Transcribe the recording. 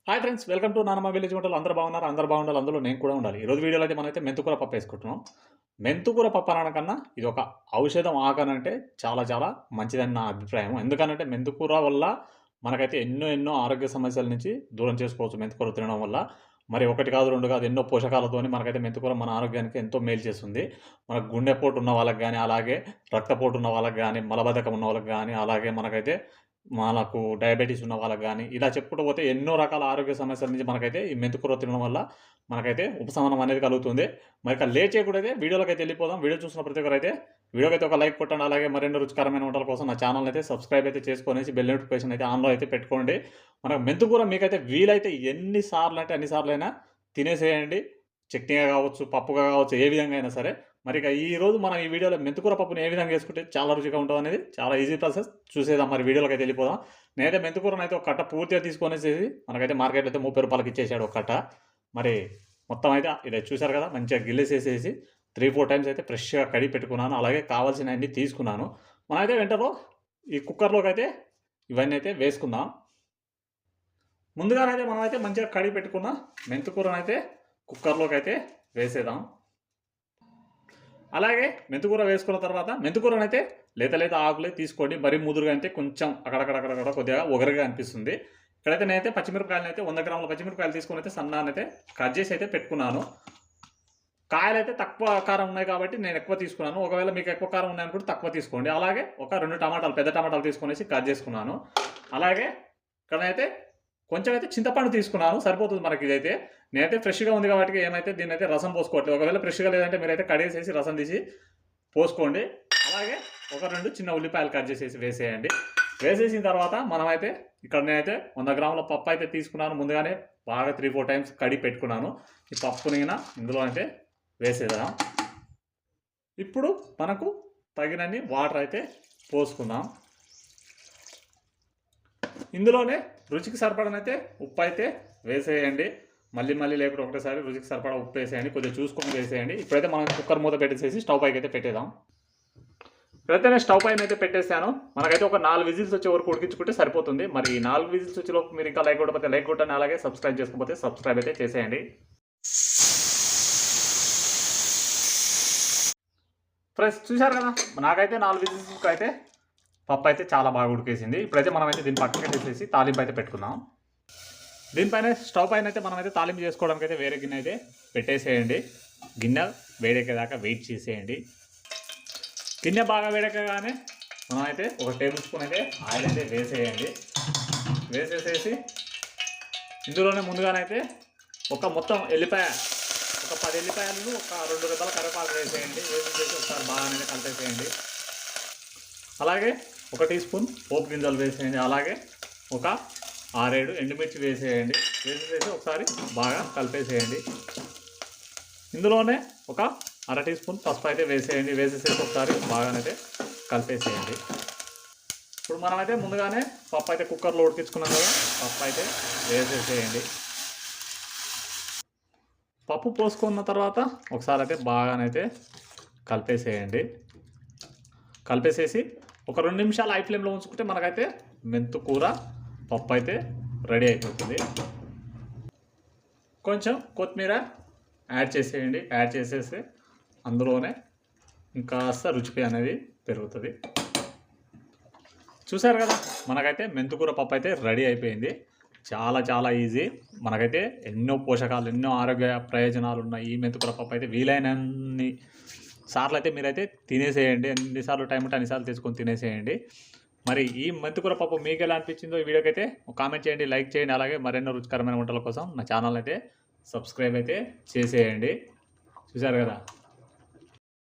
Hi friends, welcome to నానమ్మ village వంటలు. అందరూ బాగున్నారు, అందరూ బాగుండాలి, అందులో నేను కూడా ఉండాలి. ఈరోజు వీడియోలో అయితే మనమైతే మెంతుకూర పప్పు వేసుకుంటున్నాం. మెంతుకూర పప్పు అనడానికన్నా ఇది ఒక ఔషధం ఆకనంటే చాలా చాలా మంచిదని నా అభిప్రాయం. ఎందుకనంటే మెంతుకూర వల్ల మనకైతే ఎన్నో ఆరోగ్య సమస్యల నుంచి దూరం చేసుకోవచ్చు మెంతుకూర తినడం వల్ల. మరి ఒకటి కాదు, రెండు కాదు, ఎన్నో పోషకాలతోని మనకైతే మెంతుకూర మన ఆరోగ్యానికి ఎంతో మేలు చేస్తుంది. మనకు గుండెపోటు ఉన్న వాళ్ళకి గానీ, అలాగే రక్తపోటు ఉన్న వాళ్ళకి గానీ, మలబద్ధకం ఉన్న వాళ్ళకి గానీ, అలాగే మనకు డయాబెటిస్ ఉన్న వాళ్ళకి గానీ, ఇలా చెప్పుకుంటూ పోతే ఎన్నో రకాల ఆరోగ్య సమస్యల నుంచి మనకైతే ఈ మెంతికూర తినడం వల్ల మనకైతే ఉపశమనం అనేది కలుగుతుంది. మరి ఇక లేట్ చేయకూడదే వీడియోలోకైతే వెళ్ళిపోదాం. వీడియో చూసిన ప్రతి ఒక్కరైతే వీడియోకైతే ఒక లైక్ కొట్టండి. అలాగే మరెన్నో రుచికరమైన వంటల కోసం నా ఛానల్‌ని అయితే సబ్స్క్రైబ్ అయితే చేసుకొనేసి బెల్ నోటిఫికేషన్ అయితే ఆన్‌లో అయితే పెట్టుకోండి. మనకు మెంతికూర మీకైతే వీలైతే ఎన్ని సార్లు అంటే అన్ని సార్లైనా తినేసేయండి. చట్నీగా కావచ్చు, పప్పుగా కావచ్చు, ఏ విధంగా అయినా సరే. మరి ఇక ఈరోజు మనం ఈ వీడియోలో మెంతికూర పప్పుని ఏ విధంగా చేసుకుంటే చాలా రుచిగా ఉంటుందనేది చాలా ఈజీ ప్రాసెస్. చూసేద్దాం, మరి వీడియోలోకి అయితే వెళ్ళిపోదాం. నేనైతే మెంతికూరనైతే ఒక కట్ట పూర్తిగా తీసుకొనేసేసి మనకైతే మార్కెట్‌లో అయితే 30 రూపాయలకి ఇచ్చేసాడు ఒక కట్ట. మరి మొత్తం అయితే ఇది చూసారు కదా, మంచిగా గిల్లేసేసేసి 3, 4 టైమ్స్ అయితే ఫ్రెష్‌గా కడిగి పెట్టుకున్నాను. అలాగే కావాల్సినవన్నీ తీసుకున్నాను. మనమైతే వెంటనే ఈ కుక్కర్‌లోకి అయితే ఇవన్నీ అయితే వేసుకుందాం. ముందుగానైతే మనమైతే మంచిగా కడిగి పెట్టుకున్న మెంతికూరనైతే కుక్కర్‌లోకి అయితే వేసేద్దాం. అలాగే మెంతికూర వేసుకున్న తర్వాత మెంతికూరనైతే లేత ఆకులే తీసుకోండి. మరీ ముదురుగా అంటే కొంచెం అక్కడక్కడ కొద్దిగా ఒగరుగా అనిపిస్తుంది. ఇక్కడైతే నేనైతే పచ్చిమిరపకాయలనైతే 100 గ్రాముల పచ్చిమిరపకాయలు తీసుకొని అయితే సన్నానైతే కట్ చేసి అయితే పెట్టుకున్నాను. కాయలైతే తక్కువ కారం ఉన్నాయి కాబట్టి నేను ఎక్కువ తీసుకున్నాను. ఒకవేళ మీకు ఎక్కువ కారం ఉన్నాయనుకుంటే తక్కువ తీసుకోండి. అలాగే ఒక 2 టమాటాలు, పెద్ద టమాటాలు తీసుకొనేసి కట్ చేసుకున్నాను. అలాగే ఇక్కడనైతే కొంచెం అయితే చింతపండు తీసుకున్నాను, సరిపోతుంది మనకి ఇదైతే. నేనైతే ఫ్రెష్‌గా ఉంది కాబట్టి ఏమైతే దీన్నైతే రసం పోసుకోవట్లేదు. ఒకవేళ ఫ్రెష్‌గా లేదంటే మీరైతే కడిగేసేసి రసం తీసి పోసుకోండి. అలాగే ఒక 2 చిన్న ఉల్లిపాయలు కట్ చేసేసి వేసేయండి. వేసేసిన తర్వాత మనమైతే ఇక్కడ నేనైతే 100 గ్రాముల పప్పు అయితే తీసుకున్నాను. ముందుగానే బాగా 3, 4 టైమ్స్ కడిగి పెట్టుకున్నాను. ఈ పప్పుని ఇందులో అయితే వేసేద్దాం. ఇప్పుడు మనకు తగినన్ని వాటర్ అయితే పోసుకుందాం. ఇందులోనే రుచికి సరిపడనైతే ఉప్పు అయితే వేసేయండి. మళ్ళీ లేకుండా ఒకటేసారి రుచికి సరిపడా ఉప్పు వేసేయండి. కొద్దిగా చూసుకొని వేసేయండి. ఇప్పుడైతే మనం కుక్కర్ మూత పెట్టేసేసి స్టవ్ పైకి అయితే పెట్టేద్దాం. ఇప్పుడైతే నేను స్టవ్ పైన అయితే పెట్టేసాను. మనకైతే ఒక 4 విజిల్స్ వచ్చే వరకు ఉడికించుకుంటే సరిపోతుంది. మరి 4 విజిల్స్ వచ్చేలోపు మీరు ఇంకా లైక్ కొట్టకపోతే లైక్ కొట్టండి. అలాగే సబ్స్క్రైబ్ చేసుకోకపోతే సబ్స్క్రైబ్ అయితే చేసేయండి. ఫ్రెండ్స్ చూశారు కదా, నాకైతే 4 విజిల్స్కి అయితే పప్పు అయితే చాలా బాగా ఉడికేసింది. ఇప్పుడైతే మనమైతే దీన్ని పక్కన పెట్టేసేసి తాలింపు అయితే పెట్టుకుందాం. దీనిపైన స్టవ్ పైన అయితే మనమైతే తాలింపు చేసుకోవడానికి అయితే వేరే గిన్నె అయితే పెట్టేసేయండి. గిన్నె వేడెక్కేదాకా వెయిట్ చేసేయండి. గిన్నె బాగా వేడెక్కగానే మనమైతే ఒక టేబుల్ స్పూన్ అయితే ఆయిల్ అయితే వేసేయండి. వేసేసేసి ఇందులోనే ముందుగానైతే మొత్తం ఎల్లిపాయ, ఒక 10 ఎల్లిపాయలను, ఒక 2 రెబ్బల కరివేపాకు వేసేయండి. వేసేసేసి ఒకసారి బాగానే కలిపేసేయండి. అలాగే 1 టీ స్పూన్ పోపు గింజలు వేసేయండి. అలాగే ఒక 6-7 ఎండుమిర్చి వేసేయండి. వేసేసి ఒకసారి బాగా కలిపేసేయండి. ఇందులోనే ఒక 1/2 టీ స్పూన్ పసుపు అయితే వేసేయండి. వేసేసేసి ఒకసారి బాగానైతే కలిపేసేయండి. ఇప్పుడు మనమైతే ముందుగానే పప్పు అయితే కుక్కర్లో ఉడికించుకున్నాం కదా, పప్పు అయితే వేసేసేయండి. పప్పు పోసుకున్న తర్వాత ఒకసారి అయితే బాగానైతే కలిపేసేయండి. కలిపేసేసి ఒక 2 నిమిషాలు హై ఫ్లేమ్లో ఉంచుకుంటే మనకైతే మెంతికూర పప్పు అయితే రెడీ అయిపోతుంది. కొంచెం కొత్తిమీర యాడ్ చేసేయండి. యాడ్ చేసేసి అందులోనే ఇంకాస్త రుచి అనేది పెరుగుతుంది. చూసారు కదా, మనకైతే మెంతికూర పప్పు అయితే రెడీ అయిపోయింది. చాలా ఈజీ. మనకైతే ఎన్నో పోషకాలు, ఎన్నో ఆరోగ్య ప్రయోజనాలు ఉన్న ఈ మెంతికూర పప్పు అయితే వీలైనన్ని సార్లు అయితే మీరైతే తినేసేయండి. ఎన్నిసార్లు టైం ఉంటే అన్నిసార్లు తీసుకొని తినేసేయండి. మరి ఈ మెంతికూర పప్పు మీకు ఎలా అనిపించిందో ఈ వీడియోకి అయితే ఒక కామెంట్ చేయండి, లైక్ చేయండి. అలాగే మరెన్నో రుచికరమైన వంటల కోసం నా ఛానల్ అయితే సబ్స్క్రైబ్ అయితే చేసేయండి. చూసారు కదా.